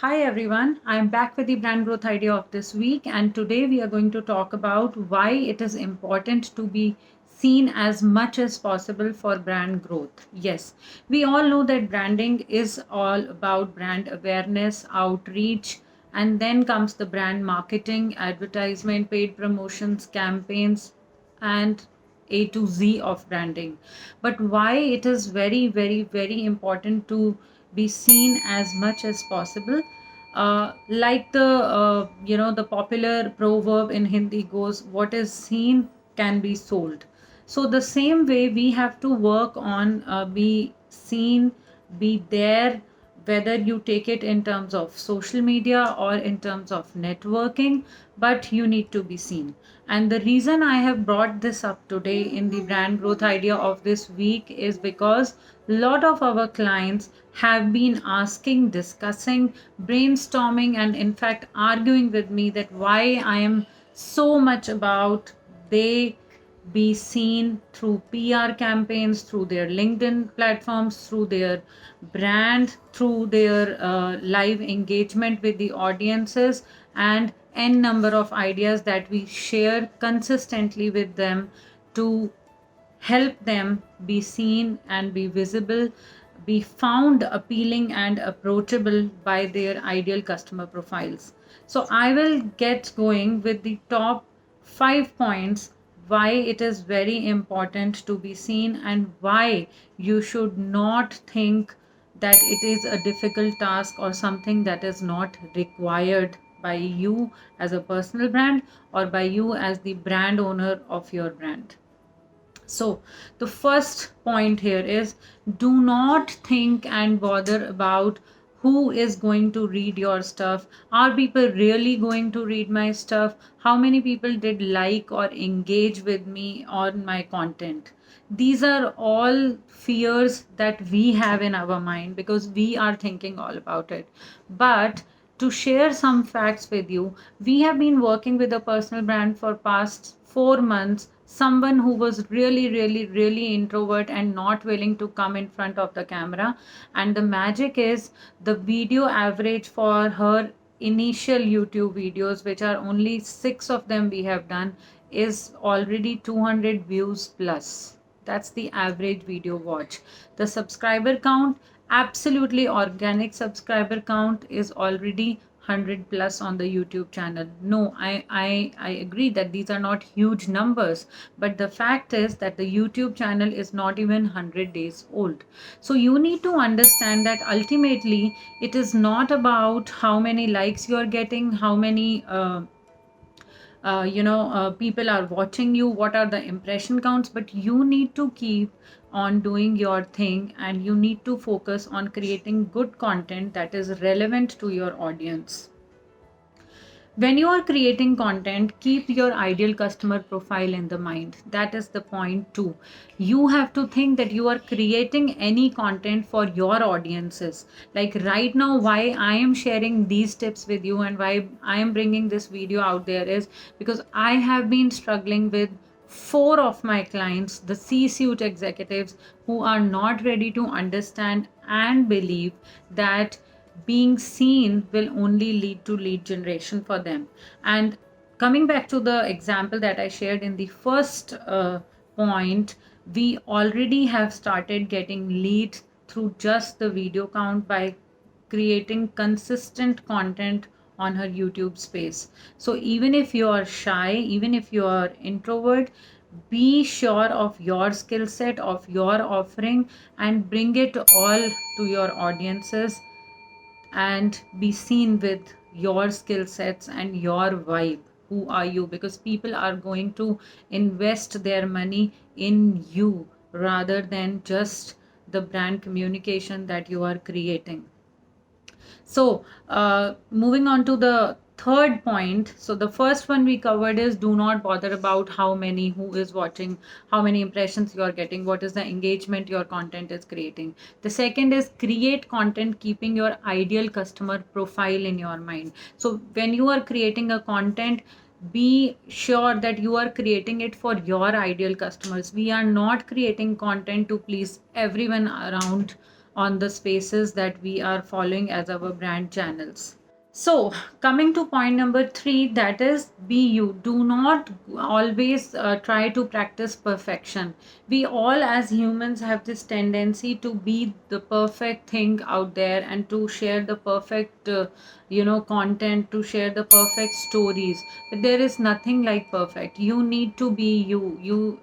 Hi everyone, I am back with the brand growth idea of this week, and today we are going to talk about why it is important to be seen as much as possible for brand growth. Yes, we all know that branding is all about brand awareness, outreach, and then comes the brand marketing, advertisement, paid promotions, campaigns, and A to Z of branding. But why it is very, very, very important to be seen as much as possible, like the popular proverb in Hindi goes, what is seen can be sold. So the same way we have to work on be seen, be there, whether you take it in terms of social media or in terms of networking, but you need to be seen. And the reason I have brought this up today in the brand growth idea of this week is because a lot of our clients have been asking, discussing, brainstorming, and in fact arguing with me that why I am so much about they be seen through PR campaigns, through their LinkedIn platforms, through their brand, through their live engagement with the audiences, and n number of ideas that we share consistently with them to help them be seen and be visible, be found appealing and approachable by their ideal customer profiles. So, I will get going with the top 5 points why it is very important to be seen and why you should not think that it is a difficult task or something that is not required by you as a personal brand or by you as the brand owner of your brand. So, the first point here is do not think and bother about who is going to read your stuff. Are people really going to read my stuff? How many people did like or engage with me on my content? These are all fears that we have in our mind because we are thinking all about it. But to share some facts with you, we have been working with a personal brand for past 4 months, someone who was really, really, really introvert and not willing to come in front of the camera. And the magic is the video average for her initial YouTube videos, which are only 6 of them we have done, is already 200 views plus. That's the average video watch. The subscriber count, absolutely organic subscriber count, is already 100 plus on the YouTube channel. No, I agree that these are not huge numbers, but the fact is that the YouTube channel is not even 100 days old. So you need to understand that ultimately it is not about how many likes you are getting, how many people are watching you, what are the impression counts, but you need to keep on doing your thing and you need to focus on creating good content that is relevant to your audience. When you are creating content, keep your ideal customer profile in the mind. That is the point too. You have to think that you are creating any content for your audiences. Like right now, why I am sharing these tips with you and why I am bringing this video out there is because I have been struggling with 4 of my clients, the C suite executives, who are not ready to understand and believe that being seen will only lead to lead generation for them. And coming back to the example that I shared in the first point, we already have started getting leads through just the video count by creating consistent content on her YouTube space. So even if you are shy, even if you are introvert, be sure of your skill set, of your offering, and bring it all to your audiences and be seen with your skill sets and your vibe. Who are you? Because people are going to invest their money in you rather than just the brand communication that you are creating. So, moving on to the third point. So, the first one we covered is do not bother about how many, who is watching, how many impressions you are getting, what is the engagement your content is creating. The second is create content keeping your ideal customer profile in your mind. So, when you are creating a content, be sure that you are creating it for your ideal customers. We are not creating content to please everyone around on the spaces that we are following as our brand channels. So, coming to point number 3, that is be you. Do not always try to practice perfection. We all, as humans, have this tendency to be the perfect thing out there and to share the perfect, content, to share the perfect stories. But there is nothing like perfect. You need to be you.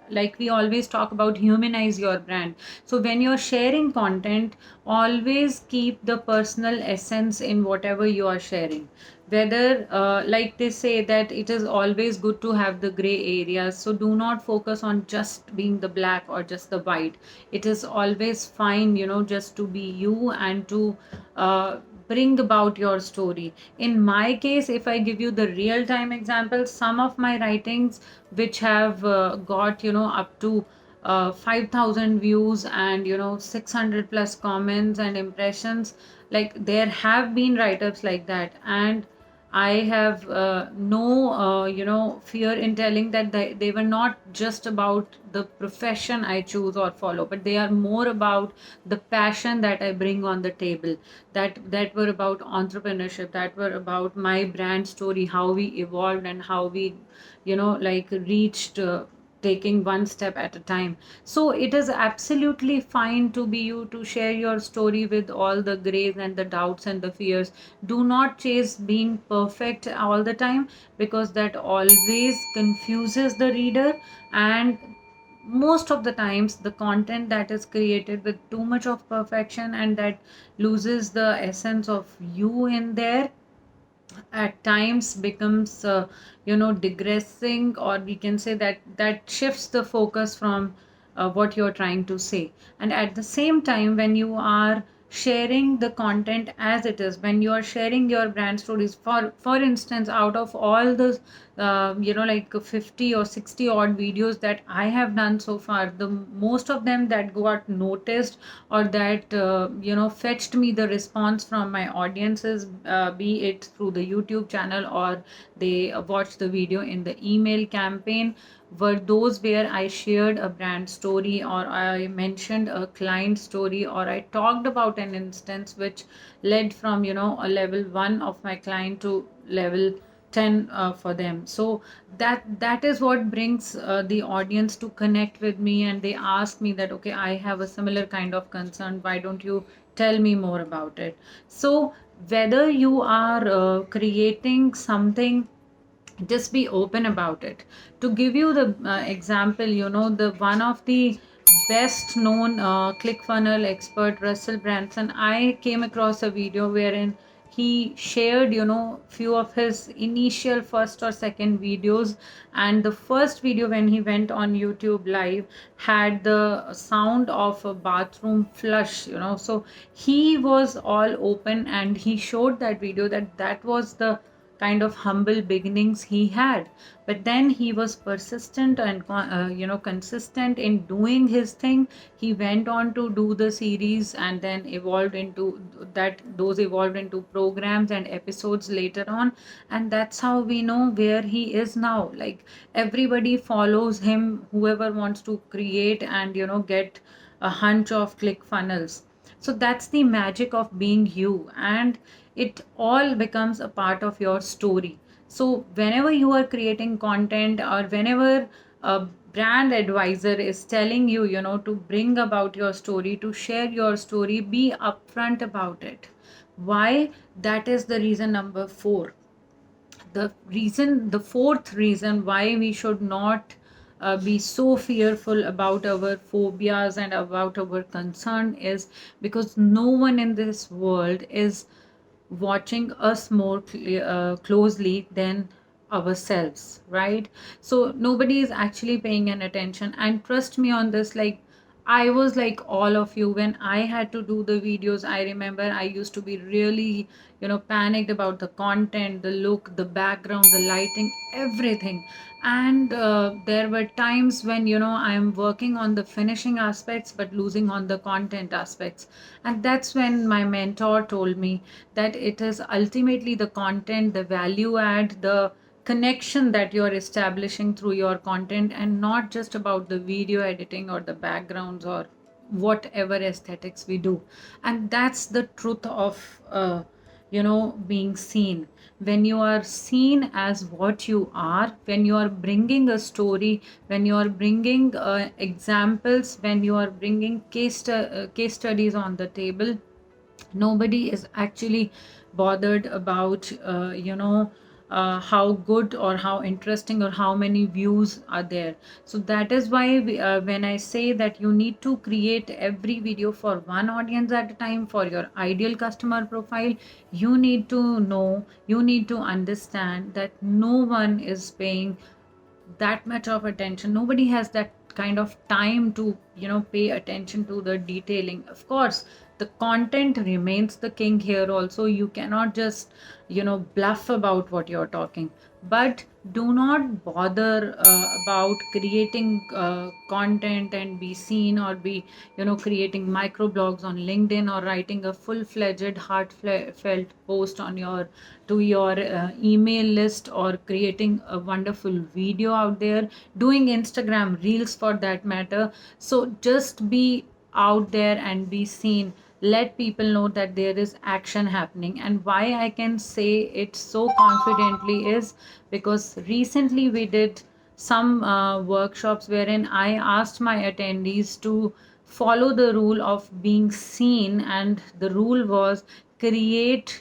Like we always talk about, humanize your brand. So, when you're sharing content, always keep the personal essence in whatever you are sharing. Whether like they say that it is always good to have the gray areas, so do not focus on just being the black or just the white. It is always fine, just to be you and to bring about your story. In my case, if I give you the real time example, some of my writings which have got up to 5,000 views and 600 plus comments and impressions, like there have been write-ups like that, and I have no fear in telling that they were not just about the profession I choose or follow, but they are more about the passion that I bring on the table, that were about entrepreneurship, that were about my brand story, how we evolved and how we like reached taking one step at a time. So it is absolutely fine to be you, to share your story with all the grays and the doubts and the fears. Do not chase being perfect all the time, because that always confuses the reader. And most of the times the content that is created with too much of perfection and that loses the essence of you in there, at times becomes digressing, or we can say that that shifts the focus from what you're trying to say. And at the same time, when you are sharing the content as it is, when you are sharing your brand stories, for instance, out of all the like 50 or 60 odd videos that I have done so far, the most of them that got noticed or that fetched me the response from my audiences, be it through the YouTube channel or they watched the video in the email campaign, were those where I shared a brand story, or I mentioned a client story, or I talked about an instance which led from a level 1 of my client to level 10 for them. So that is what brings the audience to connect with me, and they ask me that, okay, I have a similar kind of concern, why don't you tell me more about it? So whether you are creating something, just be open about it. To give you the example, the one of the best known ClickFunnels expert, Russell Branson, I came across a video wherein he shared few of his initial first or second videos, and the first video when he went on YouTube live had the sound of a bathroom flush, so he was all open and he showed that video, that was the kind of humble beginnings he had. But then he was persistent and consistent in doing his thing. He went on to do the series and then evolved into that, those evolved into programs and episodes later on, and that's how we know where he is now. Like everybody follows him, whoever wants to create and get a hunch of ClickFunnels. So that's the magic of being you, and it all becomes a part of your story. So whenever you are creating content, or whenever a brand advisor is telling you, to bring about your story, to share your story, be upfront about it. Why? That is the reason number 4. The fourth reason why we should not be so fearful about our phobias and about our concern is because no one in this world is watching us more closely than ourselves, right? So nobody is actually paying an attention, and trust me on this, like I was like all of you when I had to do the videos. I remember I used to be really, panicked about the content, the look, the background, the lighting, everything. And there were times when, I am working on the finishing aspects but losing on the content aspects. And that's when my mentor told me that it is ultimately the content, the value add, the connection that you're establishing through your content, and not just about the video editing or the backgrounds or whatever aesthetics we do. And that's the truth of being seen. When you are seen as what you are, when you are bringing a story, when you are bringing examples, when you are bringing case studies on the table, nobody is actually bothered about how good or how interesting or how many views are there. So that is why when I say that you need to create every video for one audience at a time, for your ideal customer profile, you need to know, you need to understand that no one is paying that much of attention. Nobody has that kind of time to pay attention to the detailing. Of course, the content remains the king here also. You cannot just bluff about what you're talking, but do not bother about creating content and be seen, or be creating microblogs on LinkedIn, or writing a full-fledged heartfelt post on your to your email list, or creating a wonderful video out there, doing Instagram reels for that matter. So just be out there and be seen. Let people know that there is action happening. And why I can say it so confidently is because recently we did some workshops wherein I asked my attendees to follow the rule of being seen, and the rule was create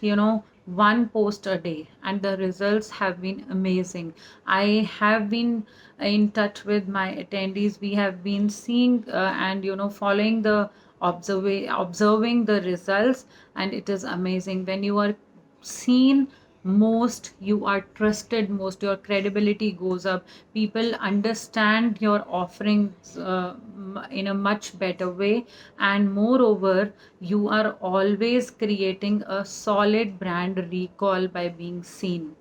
one post a day, and the results have been amazing. I have been in touch with my attendees. We have been seeing and following the observing the results, and it is amazing. When you are seen most, you are trusted most, your credibility goes up. People understand your offerings in a much better way, and moreover, you are always creating a solid brand recall by being seen.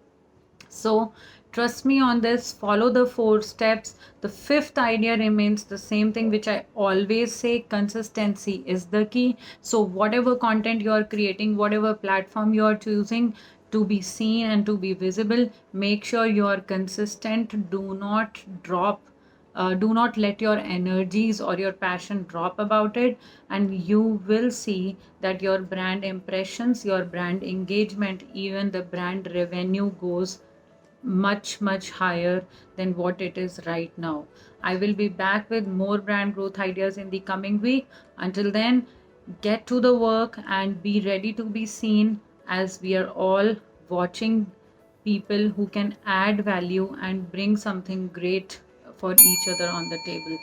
So trust me on this, follow the 4 steps. The fifth idea remains the same thing, which I always say: consistency is the key. So whatever content you are creating, whatever platform you are choosing to be seen and to be visible, make sure you are consistent. Do not drop, do not let your energies or your passion drop about it, and you will see that your brand impressions, your brand engagement, even the brand revenue goes much higher than what it is right now. I will be back with more brand growth ideas in the coming week. Until then, get to the work and be ready to be seen, as we are all watching people who can add value and bring something great for each other on the table.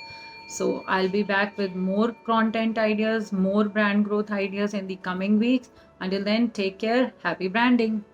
So I'll be back with more content ideas, more brand growth ideas in the coming weeks. Until then, take care. Happy branding.